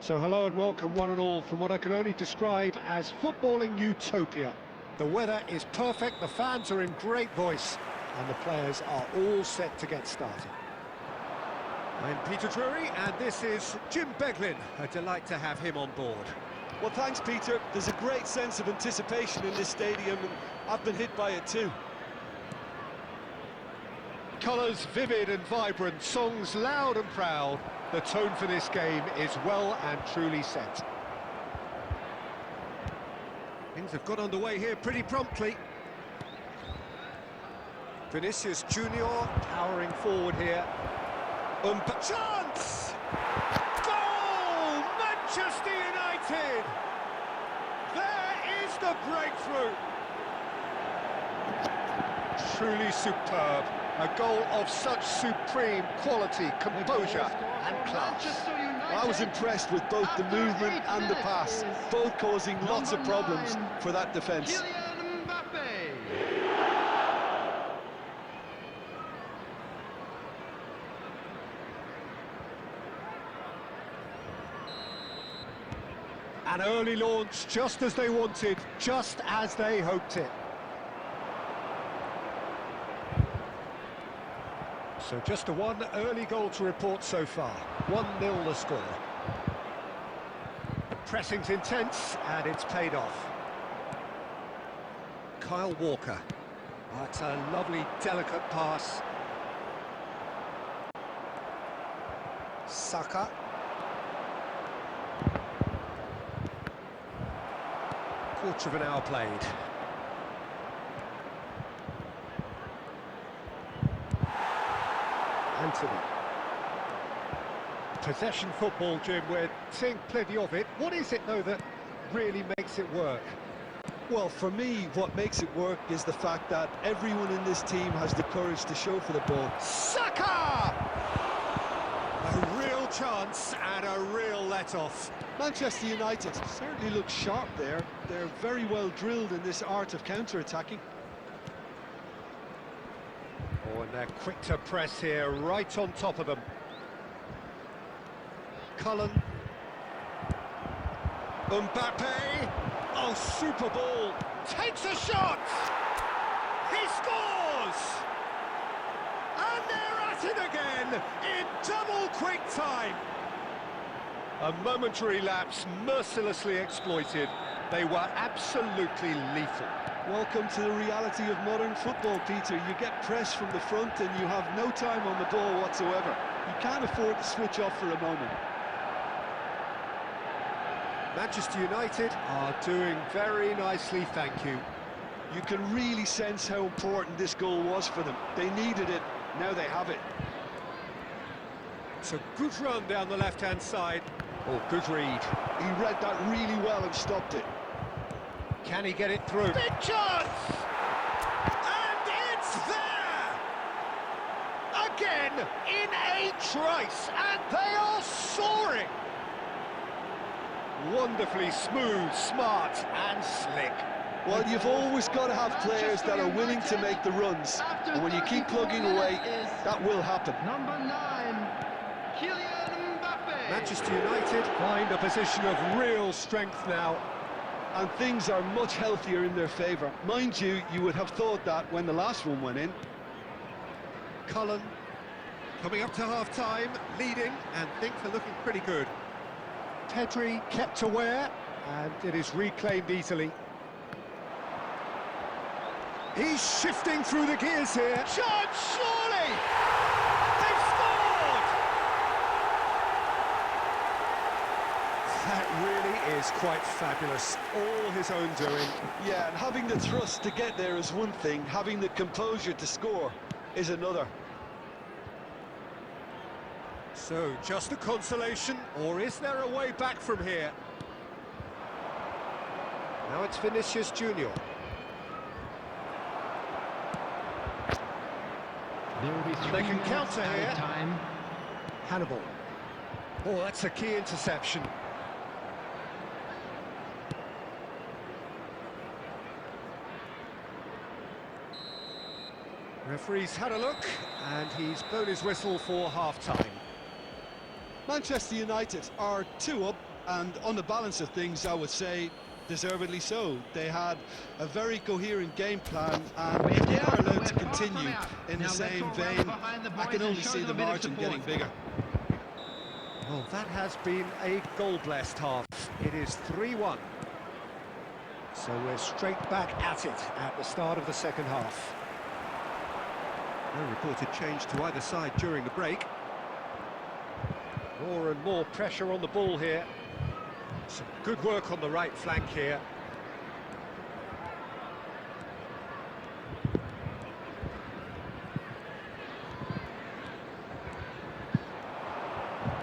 So hello and welcome one and all from what I can only describe as footballing utopia. The weather is perfect, the fans are in great voice, and the players are all set to get started. I'm Peter Drury, and this is Jim Beglin. A delight to have him on board. Well, thanks, Peter. There's a great sense of anticipation in this stadium, and I've been hit by it too. Colours vivid and vibrant, songs loud and proud. The tone for this game is well and truly set. Things have got underway here pretty promptly. Vinicius Junior powering forward here. Chance! Goal! Manchester United! There is the breakthrough! Truly superb. A goal of such supreme quality, composure and class. I was impressed with both the movement and the pass, both causing lots of problems for that defence. An early launch, just as they wanted, just as they hoped it. So just one early goal to report so far. 1-0 the score. Pressing's intense, and it's paid off. Kyle Walker. That's a lovely, delicate pass. Saka. Quarter of an hour played. Anthony. Possession football, Jim, we're seeing plenty of it. What is it, though, that really makes it work? Well, for me, what makes it work is the fact that everyone in this team has the courage to show for the ball. Saka! A real chance and a real let-off. Manchester United certainly look sharp there. They're very well drilled in this art of counter-attacking. Oh, and they're quick to press here, right on top of them. Cullen. Mbappe. Oh, super ball. Takes a shot. He scores. And they're at it again in double quick time. A momentary lapse mercilessly exploited. They were absolutely lethal. Welcome to the reality of modern football, Peter. You get pressed from the front and you have no time on the ball whatsoever. You can't afford to switch off for a moment. Manchester United are doing very nicely, thank you. You can really sense how important this goal was for them. They needed it, now they have it. It's a good run down the left-hand side. Oh, good read. He read that really well and stopped it. Can he get it through? Big chance! And it's there! Again, in a trice, and they are soaring! Wonderfully smooth, smart and slick. Well, you've always got to have players that are willing to make the runs. And when you keep plugging away, that will happen. Number 9, Kylian Mbappe. Manchester United find a position of real strength now. And things are much healthier in their favour. Mind you, you would have thought that when the last one went in. Cullen coming up to half-time, leading, and things are looking pretty good. Pedri kept aware, and it is reclaimed easily. He's shifting through the gears here. Chance, surely! They've scored! That really is quite fabulous. All his own doing. Yeah, and having the thrust to get there is one thing. Having the composure to score is another. So, just a consolation, or is there a way back from here? Now it's Vinicius Junior. There will be 3 They can counter minutes here. time. Hannibal. Oh, that's a key interception. Referee's had a look, and he's blown his whistle for half-time. Manchester United are 2 up And on the balance of things, I would say deservedly so. They had a very coherent game plan, and if they are allowed to continue in the same vein, I can only see the margin getting bigger. Well, that has been a goal-blessed half. It is 3-1. So we're straight back at it at the start of the second half. No reported change to either side during the break. More and more pressure on the ball here. Some good work on the right flank here.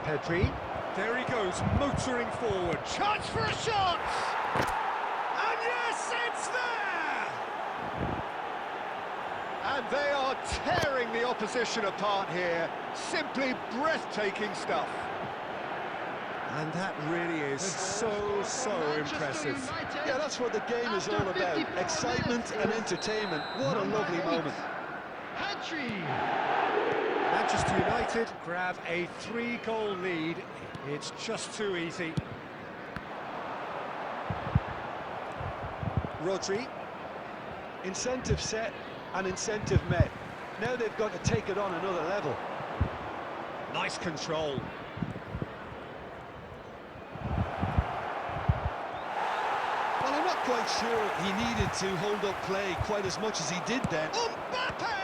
Pedri, there he goes, motoring forward. Chance for a shot! And yes, it's there! And they are tearing the opposition apart here. Simply breathtaking stuff. And that really is so impressive. Yeah, that's what the game is all about. Excitement and entertainment. What a lovely moment. Manchester United grab a 3-goal lead. It's just too easy. Rodri. Incentive set and incentive met. Now they've got to take it on another level. Nice control. Well, I'm not quite sure he needed to hold up play quite as much as he did then. Mbappe!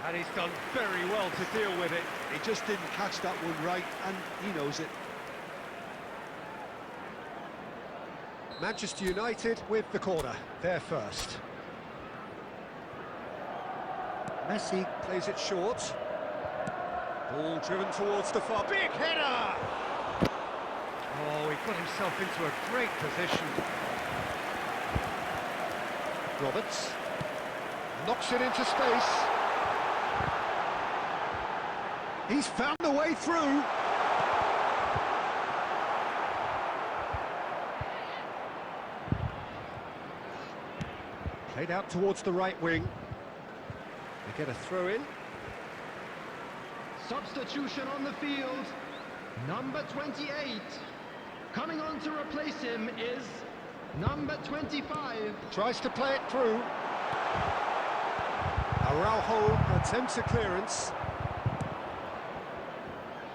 And he's done very well to deal with it. He just didn't catch that one right, and he knows it. Manchester United with the corner. They're first. Messi plays it short. Ball driven towards the far. Big header! Oh, he got himself into a great position. Roberts knocks it into space. He's found a way through. Played out towards the right wing. They get a throw in. Substitution on the field. Number 28. Coming on to replace him is number 25. Tries to play it through. Araujo attempts a clearance.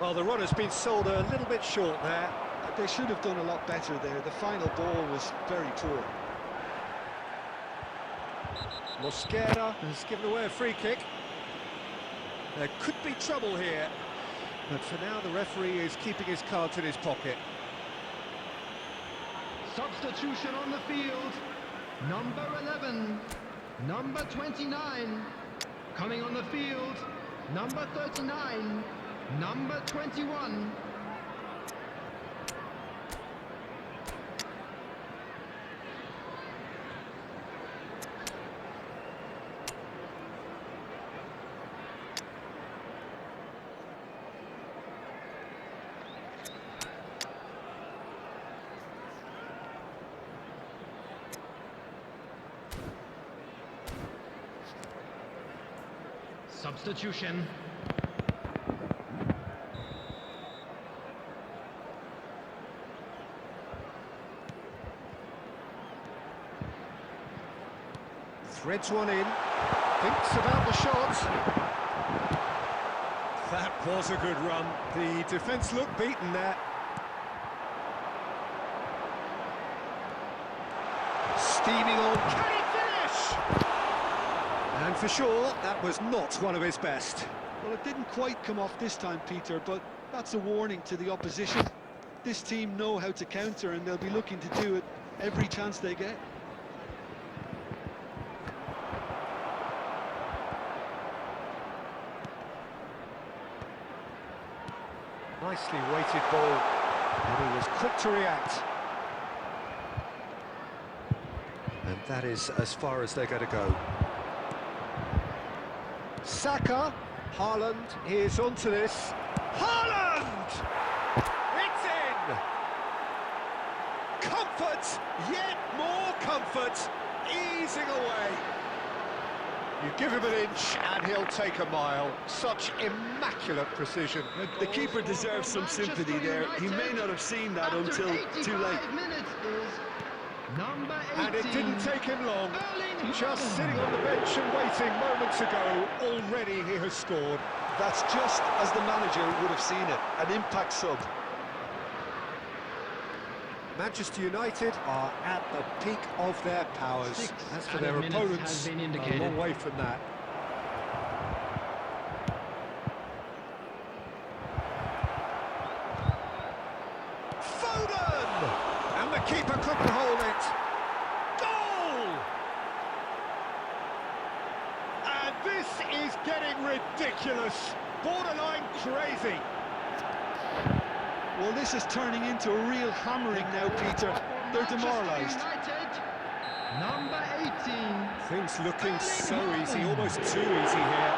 Well, the run has been sold a little bit short there. They should have done a lot better there. The final ball was very poor. Mosquera has given away a free kick. There could be trouble here, but for now the referee is keeping his cards in his pocket. Substitution on the field. Number 11. Number 29. Coming on the field. Number 39. Number 21. Substitution. Threads one in, thinks about the shot. That was a good run. The defence looked beaten there. Steaming on, can he finish? And for sure, that was not one of his best. Well, it didn't quite come off this time, Peter, but that's a warning to the opposition. This team know how to counter, and they'll be looking to do it every chance they get. Nicely weighted ball, and he was quick to react. And that is as far as they're going to go. Saka, Haaland is onto this. Haaland! It's in! Comfort, yet more comfort, easing away. You give him an inch and he'll take a mile. Such immaculate precision. The keeper deserves some sympathy there. He may not have seen that until too late. Number 18. And it didn't take him long. Just sitting on the bench and waiting moments ago, already he has scored. That's just as the manager would have seen it, an impact sub. Manchester United are at the peak of their powers. As for their opponents, a long way from that. Foden! And the keeper couldn't hold it. Goal! And this is getting ridiculous. Borderline crazy. Well, this is turning into a real hammering now, Peter. They're demoralised. Number 18. Things looking so easy, almost too easy here.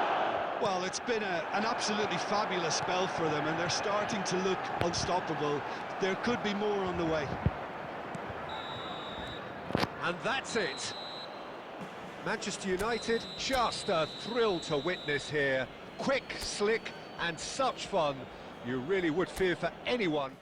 Well, it's been an absolutely fabulous spell for them, and they're starting to look unstoppable. There could be more on the way. And that's it. Manchester United, just a thrill to witness here. Quick, slick, and such fun. You really would fear for anyone